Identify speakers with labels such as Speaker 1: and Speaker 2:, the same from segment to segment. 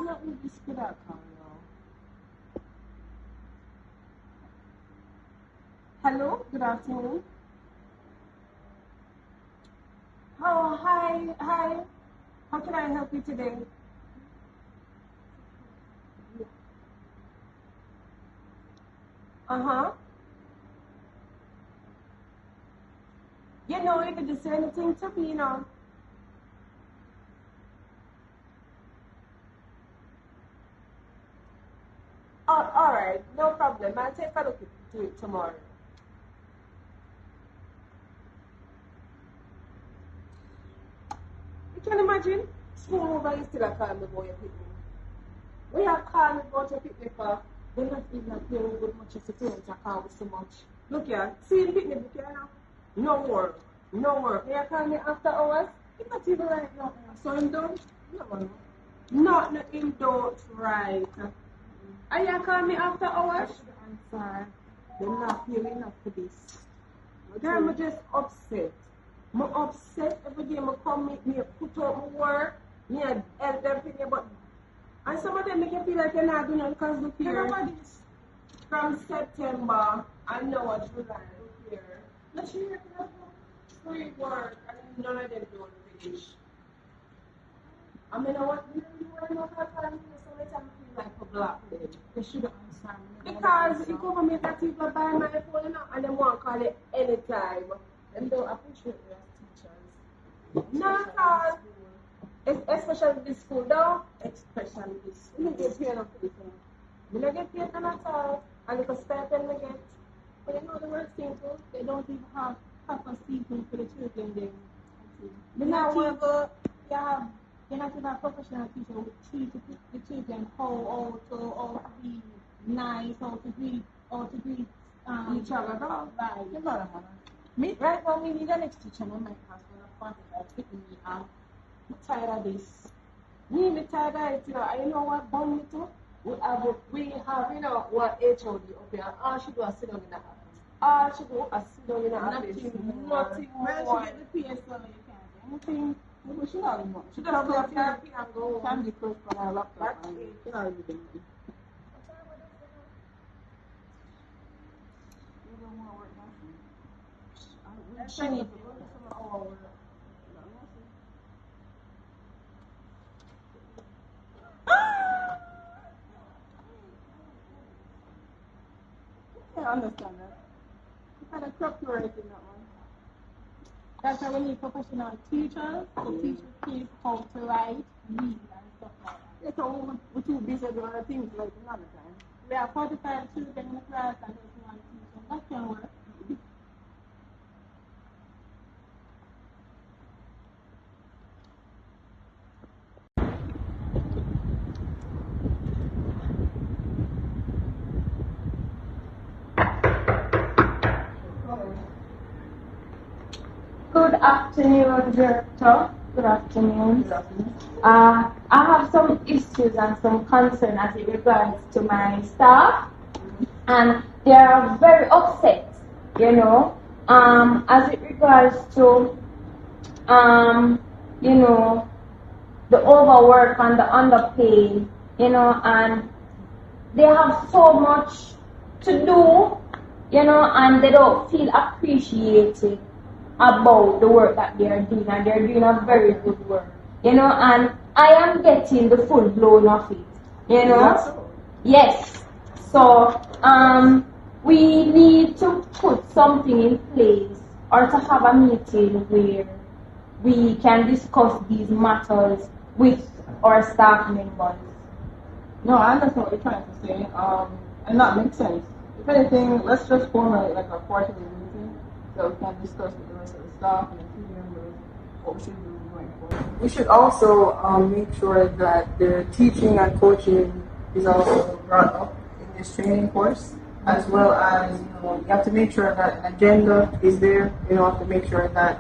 Speaker 1: not with this good outcome now. Hello, good afternoon. Oh, hi. How can I help you today? Uh-huh. You know, you could just say anything to me, you know. Oh, all right, no problem. I'll take a look to it tomorrow. You can imagine? School over, you still a call me about your picnic. We have called me about your picnic for. They're not even paying good much as the parents are calling so much. Look here, see the picnic book here now? No work. No work. You call me after hours? It's not even right now. So him don't? No. No, him don't right. And you call me after hours? I'm sorry. They're not paying enough for this. Girl, I'm just upset. I'm upset every day. I come meet me, put out my work, me help them pay me, but and some of them make you feel like you're not doing it because look here. From September, I know what July, look here. Let's hear free work and none of them don't finish. I mean, what you want to know about time? Sometimes I feel like a black them. They should answer me. Because you come and make that people buy my phone now and they want to call it anytime. And don't appreciate their teachers. Not at all. Especially this school, though. Especially this school. You get paid enough for this one. You don't get paid none at all. And you can stipend we get. But you know the worst thing too, they don't even have proper seating for the children then. You're not even a professional teacher who teach the children how to be nice, how to greet each other. Right. Me right now we need an next teacher in my class for a party that's with me. I'm tired of this. Me tired of it, you know. And you know what bum me too? We have, you know, what HOD up here. All she do is sit down in the office. All she do is sit down in the office. Nothing more. Well, she get the PSL, you can't do anything. Maybe she don't know. She doesn't have therapy and go. Can be close for her laptop. That's it. She don't even do it. You don't want to work now? She needs to go to some of our work. I understand that. You kind of copyright in that one. That's why we need professional teachers to teach the kids how to write, read, and stuff like that. Yeah, so we're too busy doing other things like another time. We have 45 children in the class and there's one teacher. That can work. Good afternoon, Director. Good afternoon. I have some issues and some concern as it regards to my staff, and they are very upset, you know, as it regards to, you know, the overwork and the underpay, you know, and they have so much to do, you know, and they don't feel appreciated about the work that they are doing, and they're doing a very good work, you know, and I am getting the full blown of it, you know. Yes. So we need to put something in place or to have a meeting where we can discuss these matters with our staff members.
Speaker 2: No, I understand what you're trying to say, and that makes sense. If anything, let's just form like a quarterly meeting so we can discuss with the rest of the staff and the team members what we should do going forward. We should also make sure that the teaching and coaching is also brought up in this training course, as well as, you know, you have to make sure that an agenda is there. You know, have to make sure that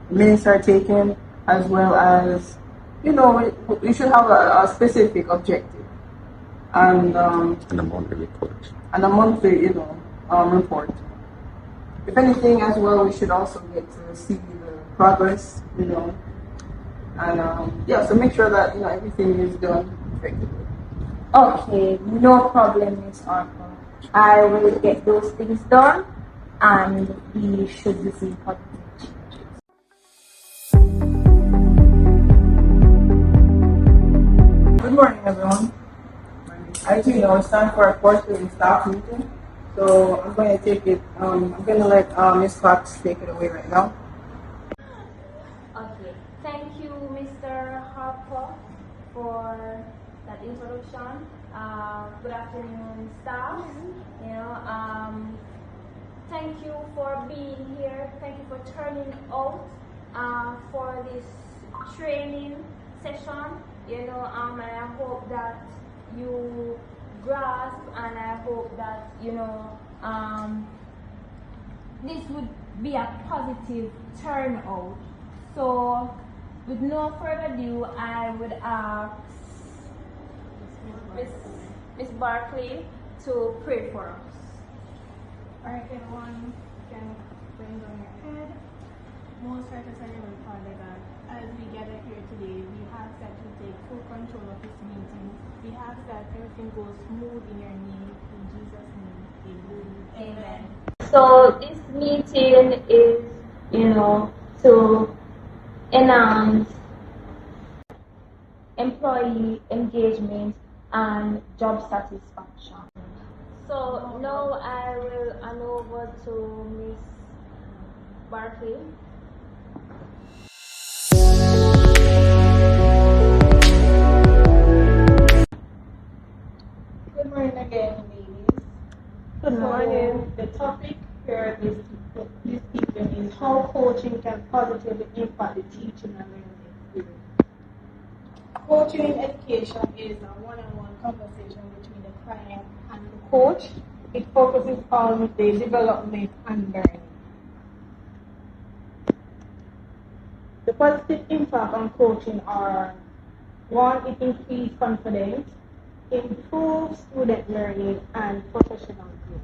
Speaker 2: minutes are taken, as well as, you know, we should have a specific objective. And
Speaker 3: a monthly report.
Speaker 2: And a monthly, you know, report. If anything, as well, we should also get to see the progress, you know, and yeah, so make sure that, you know, everything is done effectively.
Speaker 3: Okay, no problem, Miss Arthur. I will get those things done and we should receive positive changes.
Speaker 2: Good morning, everyone. As you know, it's time for a quarterly staff meeting. So I'm going to take it. I'm going to let Miss Fox take it away right now.
Speaker 3: Okay, thank you, Mr. Harper, for that introduction. Good afternoon, staff. Thank you for being here. Thank you for turning out for this training session. And I hope that you grasp, and I hope that this would be a positive turnout. So, with no further ado, I would ask Miss Barkley to pray for us.
Speaker 1: Alright, everyone can bring down your head. Most righteous and heavenly Father God, as we gather here today, we ask that you take full control of this meeting. We ask that everything goes smooth in your name. In Jesus' name, amen.
Speaker 3: So this meeting is, to enhance employee engagement and job satisfaction. So now I will hand over to Miss Barkley.
Speaker 1: Good morning again, ladies. Good morning. The topic here this evening is how coaching can positively impact the teaching and learning experience. Coaching in education is a one-on-one conversation between the client and the coach. It focuses on the development and learning. The positive impact on coaching are: one, it increases confidence, improves student learning and professional growth.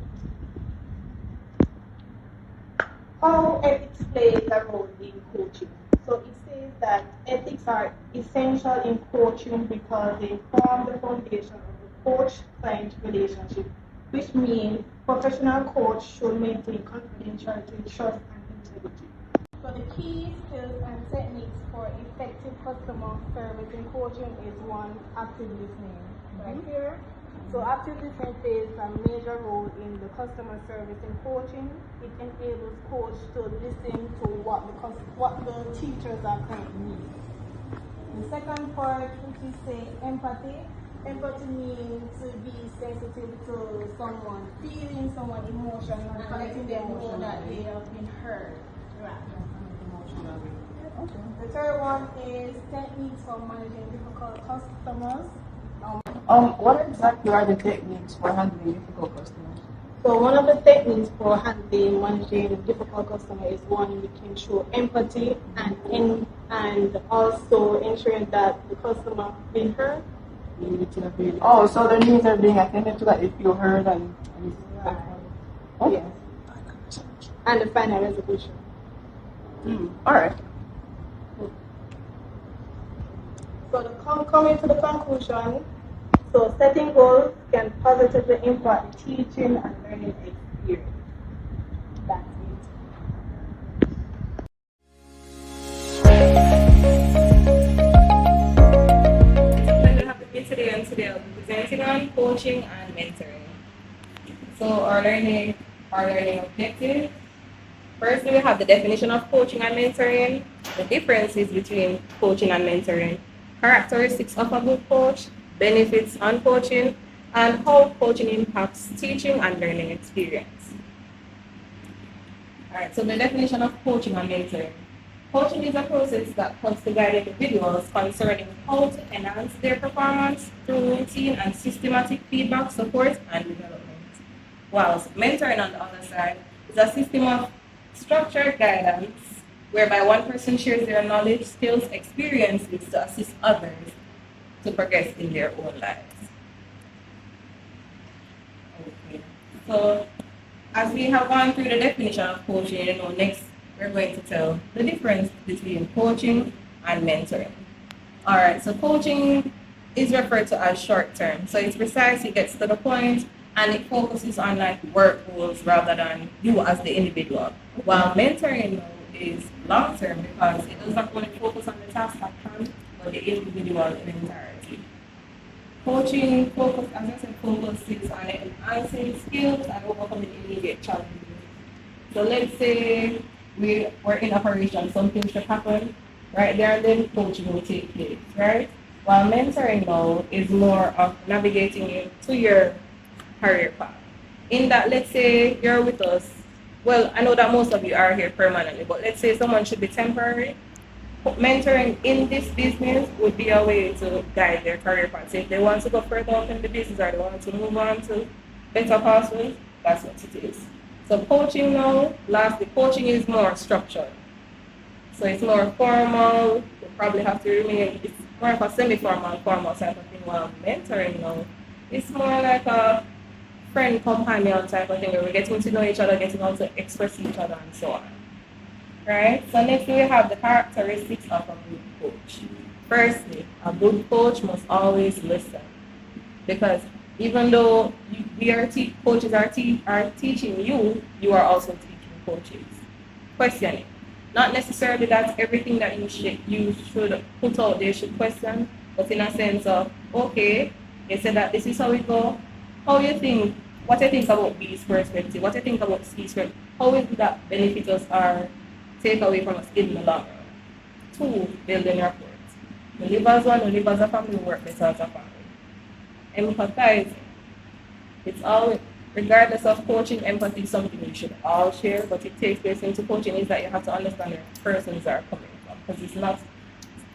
Speaker 1: How ethics plays a role in coaching. So it says that ethics are essential in coaching because they form the foundation of the coach-client relationship, which means professional coach should maintain confidentiality, trust, and integrity. So the key skills and techniques for effective customer service in coaching is one, active listening. Right here. So active listening plays a major role in the customer service in coaching. It enables coach to listen to what the teachers are currently needing. The second part, which is say empathy. Empathy means to be sensitive to someone, feeling someone's emotion and letting them know that they have been heard. Right. Okay. The third one is techniques for managing difficult customers.
Speaker 2: What exactly are the techniques for handling difficult customers?
Speaker 1: So one of the techniques for managing difficult customers is one, we can show empathy and also ensuring that the customer been heard.
Speaker 2: Oh, so their needs are being attended to, that they feel heard and
Speaker 1: right.
Speaker 2: Okay.
Speaker 1: Yes. And the final resolution.
Speaker 2: All right.
Speaker 1: So coming to the conclusion. So setting goals can positively impact the teaching and learning experience. That's it.
Speaker 4: I'm happy to be today, and today I'll be presenting on coaching and mentoring. So our learning objective. First, we have the definition of coaching and mentoring, the differences between coaching and mentoring, characteristics of a good coach, benefits on coaching, and how coaching impacts teaching and learning experience. All right, so the definition of coaching and mentoring. Coaching is a process that helps to guide individuals concerning how to enhance their performance through routine and systematic feedback, support, and development. Whilst mentoring, on the other side, is a system of structured guidance whereby one person shares their knowledge, skills, experiences to assist others to progress in their own lives. Okay. So, as we have gone through the definition of coaching, next we're going to tell the difference between coaching and mentoring. All right, so coaching is referred to as short term. So it's precise, it gets to the point, and it focuses on like work goals rather than you as the individual. While mentoring now is long term because it does not only focus on the task at hand, but the individual in entirety. Coaching focus, as I said, focuses on enhancing skills and overcoming immediate challenges. So let's say we're in operation, something should happen, right there and then coaching will take place, right? While mentoring now is more of navigating you to your career path. In that, let's say you're with us. Well, I know that most of you are here permanently, but let's say someone should be temporary. Mentoring in this business would be a way to guide their career path. So if they want to go further up in the business or they want to move on to better pathways, that's what it is. So coaching now, lastly, coaching is more structured. So it's more formal, you probably have to remain, it's more of a semi-formal, formal type of thing, while mentoring now, it's more like a friend companion type of thing where we're getting to know each other, getting out to express each other and so on. Right? So next we have the characteristics of a good coach. Firstly, a good coach must always listen. Because even though coaches are teaching you, you are also teaching coaches. Questioning. Not necessarily that everything that you should put out there should question, but in a sense of, okay, you said that this is how we go. How you think, what you think about B's perspective, what you think about C's perspective, how will that benefit us or take away from us in the long run? Two, building rapport. We live as one, we live as a family, we work better as a family. Empathizing. It's always, regardless of coaching, empathy is something you should all share, but it takes place into coaching is that you have to understand where persons are coming from. Because it's not,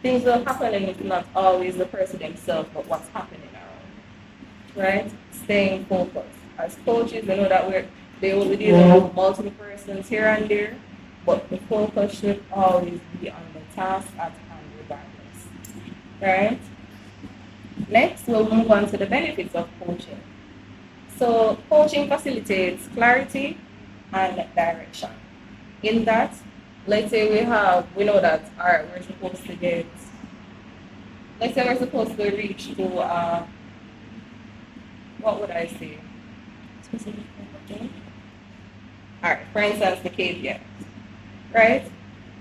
Speaker 4: things will happen and it's not always the person themselves, but what's happening around. Right? Staying focused. As coaches, we know that they will be dealing with multiple persons here and there, but the focus should always be on the task at hand regardless. Right? Next, we'll move on to the benefits of coaching. So coaching facilitates clarity and direction. In that, let's say we know that, all right, we're supposed to get, let's say we're supposed to reach to, what would I say? All right, for instance, the KPI, right?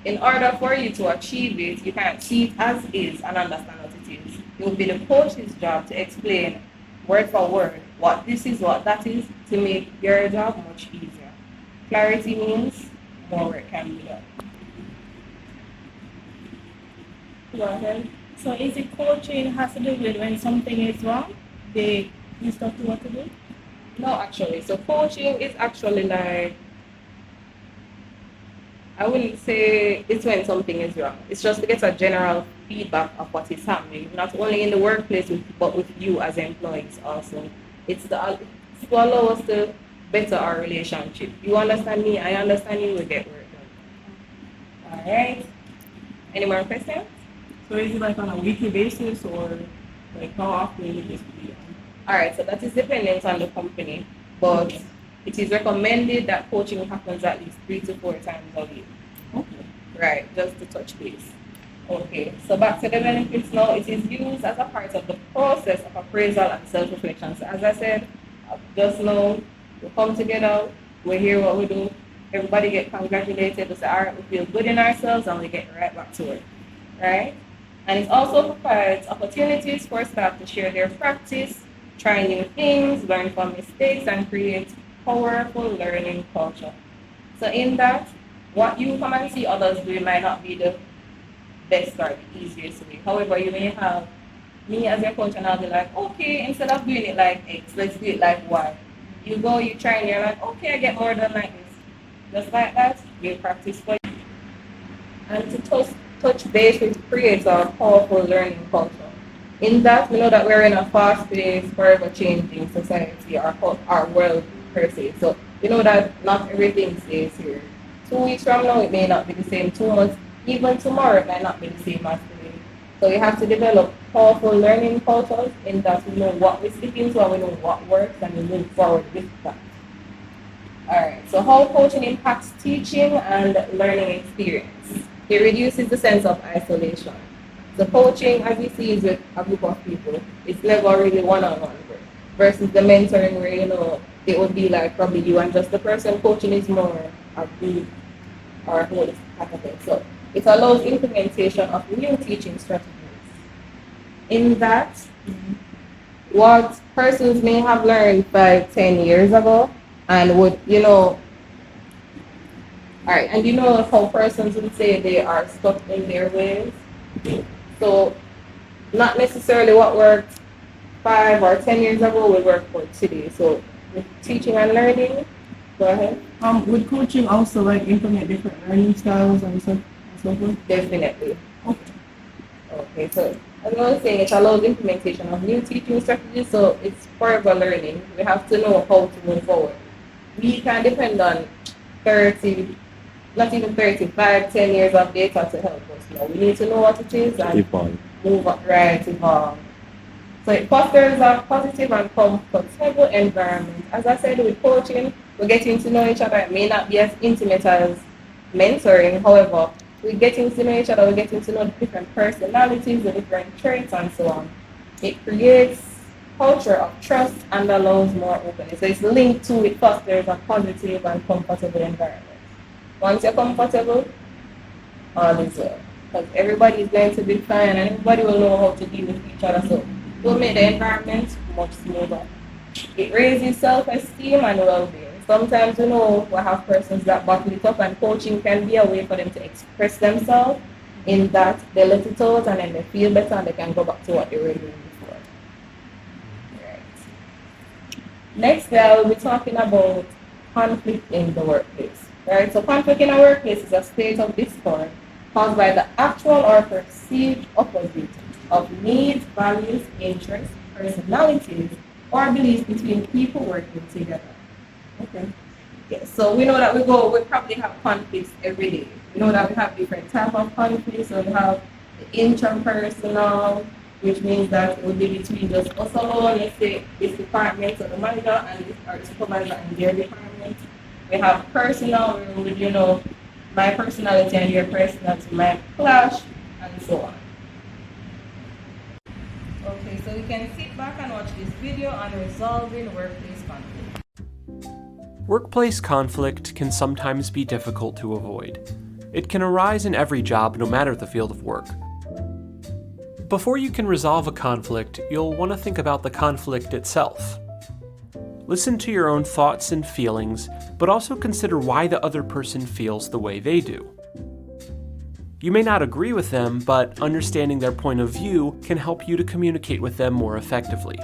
Speaker 4: In order for you to achieve it, you can't see it as is and understand what it is. It will be the coach's job to explain word for word what this is, what that is, to make your job much easier. Clarity means more work can be done.
Speaker 5: Go ahead. So is it coaching has to do with when something is wrong, they instruct you what to do?
Speaker 4: No, actually. So coaching is actually like, I wouldn't say it's when something is wrong. It's just to get a general feedback of what is happening, not only in the workplace, but with you as employees also. It's to allow us to better our relationship. You understand me, I understand you, we get work done. All right. Any more questions?
Speaker 2: So is it like on a weekly basis or like how often would this be?
Speaker 4: All right, so that is dependent on the company, but it is recommended that coaching happens at least 3 to 4 times a week.
Speaker 2: Okay.
Speaker 4: Right, just to touch base. Okay, so back to the benefits now. It is used as a part of the process of appraisal and self-reflection. So as I said, just now, we come together, we hear what we do, everybody get congratulated, we say, all right, we feel good in ourselves, and we get right back to it, right? And it also provides opportunities for staff to share their practice, try new things, learn from mistakes, and create powerful learning culture. So in that, what you come and see others do might not be the best or the easiest way. However, you may have me as your coach and I'll be like, okay, instead of doing it like X, let's do it like Y. You go, you try, and you're like, okay, I get more done like this. Just like that, you practice for you. And to touch base with creates a powerful learning culture. In that, we know that we're in a fast-paced, forever changing society, our world per se. So we know that not everything stays here. 2 weeks from now, it may not be the same. 2 months, even tomorrow, it might not be the same as today. So we have to develop powerful learning cultures in that we know what we stick into and we know what works and we move forward with that. Alright, so how coaching impacts teaching and learning experience. It reduces the sense of isolation. So coaching, as you see, is with a group of people. It's never really one-on-one work. Versus the mentoring where, it would be like probably you and just the person. Coaching is more a group or a whole type of thing. So it allows implementation of new teaching strategies. In that, what persons may have learned 5-10 years ago and would, all right, and how persons would say they are stuck in their ways. So not necessarily what worked 5 or 10 years ago will work for today. So with teaching and learning, go ahead.
Speaker 2: Would coaching also like implement different learning styles and so forth?
Speaker 4: Definitely. Okay, so as I was saying, it allows implementation of new teaching strategies, so it's forever learning. We have to know how to move forward. We can depend on 30, not even 35, 10 years of data to help us. Now, we need to know what it is and move up, right, evolve. So it fosters a positive and comfortable environment. As I said, with coaching, we're getting to know each other. It may not be as intimate as mentoring, however, we're getting to know each other, we're getting to know the different personalities, the different traits, and so on. It creates culture of trust and allows more openness. So it's linked to, it fosters a positive and comfortable environment. Once you're comfortable, all is well. Because everybody is going to be fine and everybody will know how to deal with each other. So it will make the environment much smoother. It raises self-esteem and well-being. Sometimes, we have persons that bottle it up, and coaching can be a way for them to express themselves in that they let it out and then they feel better and they can go back to what they were doing before. Right. Next, I will be talking about conflict in the workplace. Right? So conflict in a workplace is a state of discord caused by the actual or perceived opposite of needs, values, interests, personalities, or beliefs between people working together. Okay. Yeah, so we know that we probably have conflicts every day. We know that we have different types of conflicts. So we have the interpersonal, which means that it would be between just us alone, let's say this department or the manager and our supervisor and their department. We have personal, where my personality and your personality might clash, and so on. Okay, so you can sit back and watch this video on resolving workplace conflict.
Speaker 6: Workplace conflict can sometimes be difficult to avoid. It can arise in every job, no matter the field of work. Before you can resolve a conflict, you'll want to think about the conflict itself. Listen to your own thoughts and feelings, but also consider why the other person feels the way they do. You may not agree with them, but understanding their point of view can help you to communicate with them more effectively.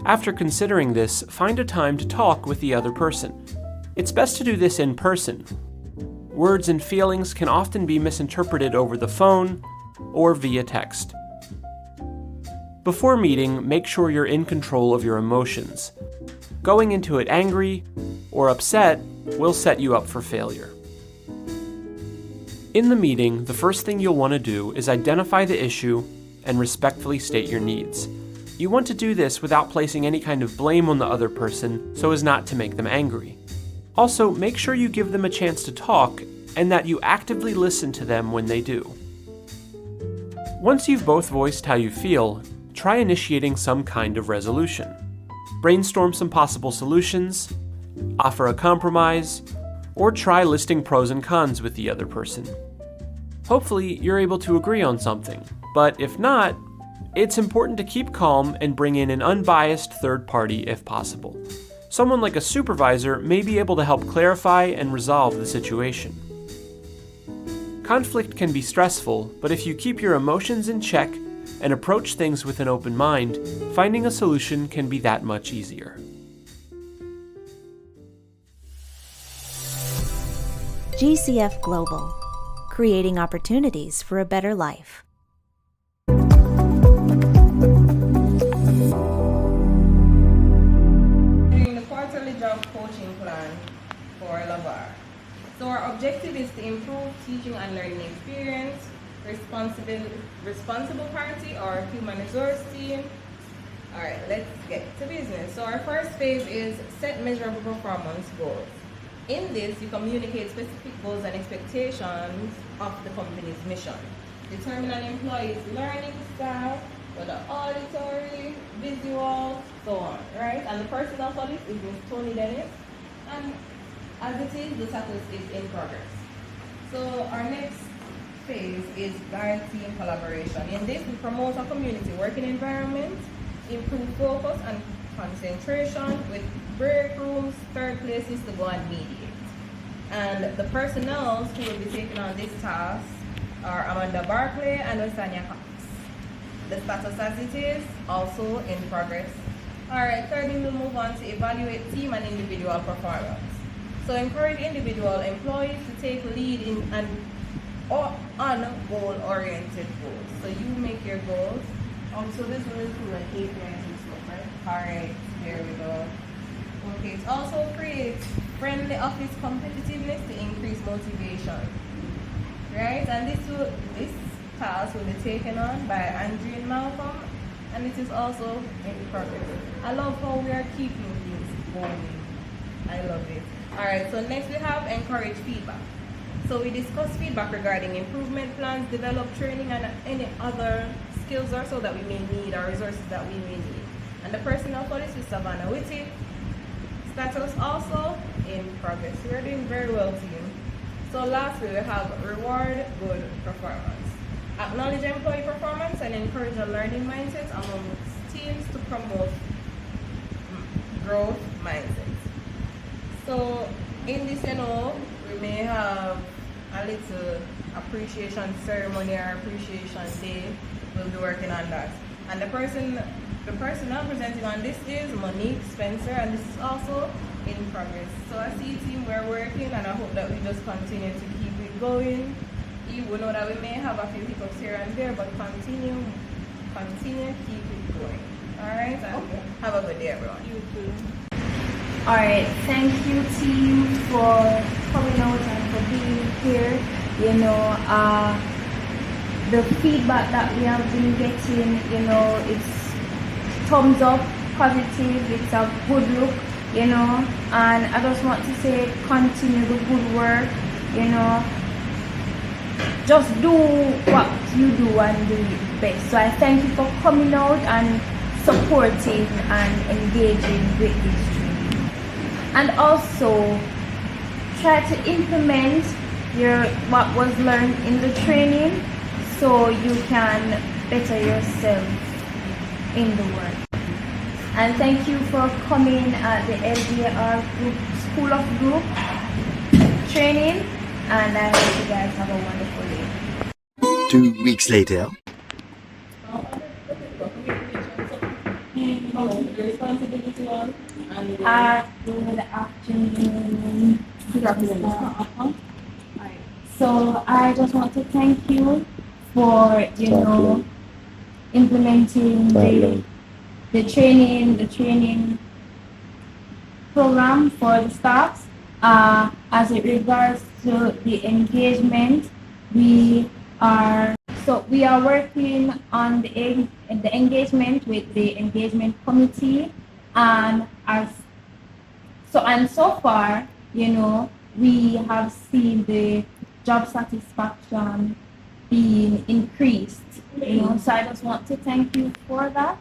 Speaker 6: After considering this, find a time to talk with the other person. It's best to do this in person. Words and feelings can often be misinterpreted over the phone or via text. Before meeting, make sure you're in control of your emotions. Going into it angry or upset will set you up for failure. In the meeting, the first thing you'll want to do is identify the issue and respectfully state your needs. You want to do this without placing any kind of blame on the other person so as not to make them angry. Also, make sure you give them a chance to talk and that you actively listen to them when they do. Once you've both voiced how you feel, try initiating some kind of resolution. Brainstorm some possible solutions, offer a compromise, or try listing pros and cons with the other person. Hopefully, you're able to agree on something, but if not, it's important to keep calm and bring in an unbiased third party if possible. Someone like a supervisor may be able to help clarify and resolve the situation. Conflict can be stressful, but if you keep your emotions in check and approach things with an open mind, finding a solution can be that much easier.
Speaker 7: GCF Global, creating opportunities for a better life.
Speaker 4: Doing the quarterly job coaching plan for LVAR. So our objective is to improve teaching and learning experience, responsible party or human resource team. All right, let's get to business. So our first phase is set measurable performance goals. In this, you communicate specific goals and expectations of the company's mission. determine an employee's learning style, whether auditory, visual, so on, right? And the personnel for this is Ms. Tony Dennis. And as it is, the status is in progress. So our next phase is guide team collaboration. In this, we promote a community working environment, improve focus and concentration with break rooms, third places to go and mediate. And the personnel who will be taking on this task are Amanda Barclay and Lasagna Cox. The status as it is also in progress. Alright, thirdly, we'll move on to evaluate team and individual performance. So encourage individual employees to take lead in and on goal-oriented goals. So you make your goals.
Speaker 2: So this will include like KPIs and stuff, right?
Speaker 4: Alright, there we go. Okay, it also creates friendly office competitiveness to increase motivation. Right? And this task will be taken on by Andrew and Malcolm, and it is also in progress. I love how we are keeping things going. I love it. Alright, so next we have encourage feedback. So we discuss feedback regarding improvement plans, develop training, and any other skills or so that we may need, or resources that we may need. And the personnel for this is Savannah Whitty. Status also in progress. We are doing very well, team. So lastly, we have reward good performance. Acknowledge employee performance and encourage a learning mindset among teams to promote growth mindsets. So in this, we may have a little appreciation ceremony or appreciation day. We'll be working on that. And the person now presenting on this is Monique Spencer, and this is also in progress. So I see team, we're working, and I hope that we just continue to keep it going. You will know that we may have a few hiccups here and there, but continue, keep it going. Alright? Okay. Have a good day, everyone.
Speaker 2: You too.
Speaker 3: Alright, thank you team for coming out and for being here. The feedback that we have been getting, it's thumbs up, positive, it's a good look, and I just want to say continue the good work, just do what you do and do it best. So I thank you for coming out and supporting and engaging with this training. And also try to implement what was learned in the training so you can better yourself in the work. And thank you for coming at the LVAR School of Group training, and I hope you guys have a wonderful day.
Speaker 8: 2 weeks later.
Speaker 3: In the afternoon. So I just want to thank you for implementing the training program for the staff. As it regards to the engagement, we are working on the engagement with the engagement committee, and so far, we have seen the job satisfaction being increased. So I just want to thank you for that,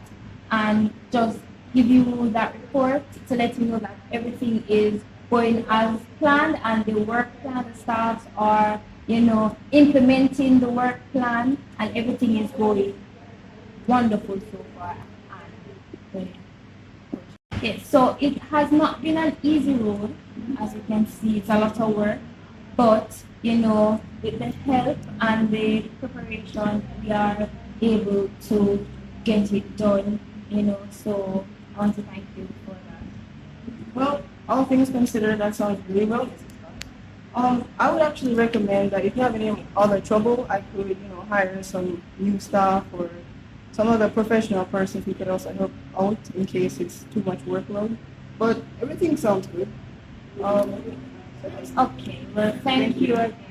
Speaker 3: and just give you that report to let you know that everything is going as planned, and the work plan, the staffs are implementing the work plan, and everything is going wonderful so far. Yes, so it has not been an easy road, as you can see. It's a lot of work, but with the help and the preparation, we are able to get it done. So I want to thank you for that.
Speaker 2: Well, all things considered, that sounds really well. I would actually recommend that if you have any other trouble, I could, hire some new staff or some other professional person who could also help out in case it's too much workload. But everything sounds good.
Speaker 3: Okay, well, thank you again.